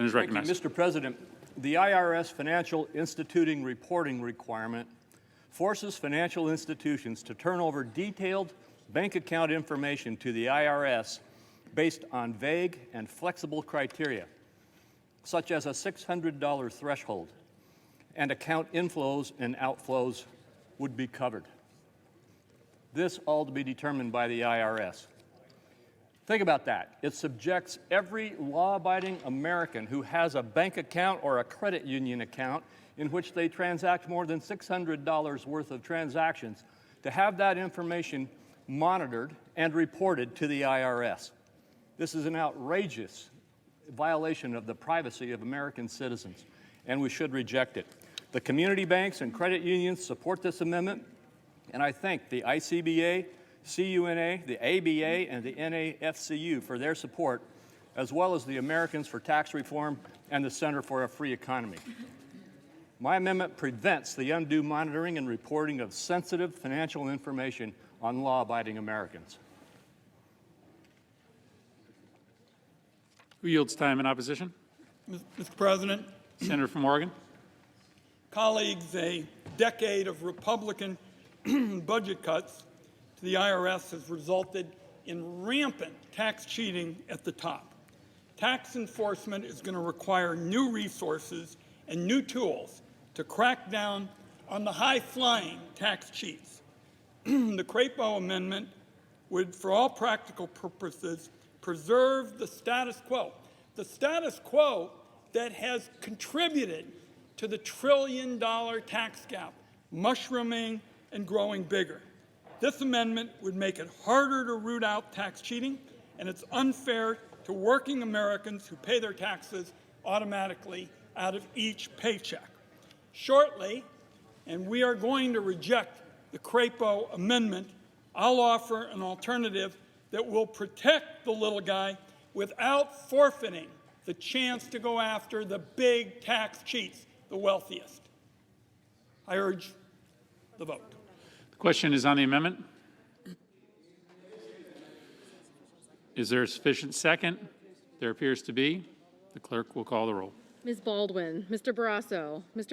Is recognized. Thank you, Mr. President. The IRS financial instituting reporting requirement forces financial institutions to turn over detailed bank account information to the IRS based on vague and flexible criteria, such as a $600 threshold, and account inflows and outflows would be covered. This all to be determined by the IRS. Think about that. It subjects every law-abiding American who has a bank account or a credit union account in which they transact more than $600 worth of transactions to have that information monitored and reported to the IRS. This is an outrageous violation of the privacy of American citizens, and we should reject it. The community banks and credit unions support this amendment, and I thank the ICBA, CUNA, the ABA, and the NAFCU for their support, as well as the Americans for Tax Reform and the Center for a Free Economy. My amendment prevents the undue monitoring and reporting of sensitive financial information on law-abiding Americans. Who yields time in opposition? Mr. President, Senator from Oregon. colleagues, a decade of Republican budget cuts to the IRS has resulted in rampant tax cheating at the top. Tax enforcement is going to require new resources and new tools to crack down on the high-flying tax cheats. The Crapo amendment would, for all practical purposes, preserve the status quo that has contributed to the trillion-dollar tax gap, mushrooming and growing bigger. This amendment would make it harder to root out tax cheating, and it's unfair to working Americans who pay their taxes automatically out of each paycheck. Shortly, and we are going to reject the Crapo amendment, I'll offer an alternative that will protect the little guy without forfeiting the chance to go after the big tax cheats, the wealthiest. I urge the vote. The question is on the amendment. Is there a sufficient second? There appears to be. The clerk will call the roll. Ms. Baldwin, Mr. Barrasso, Mr.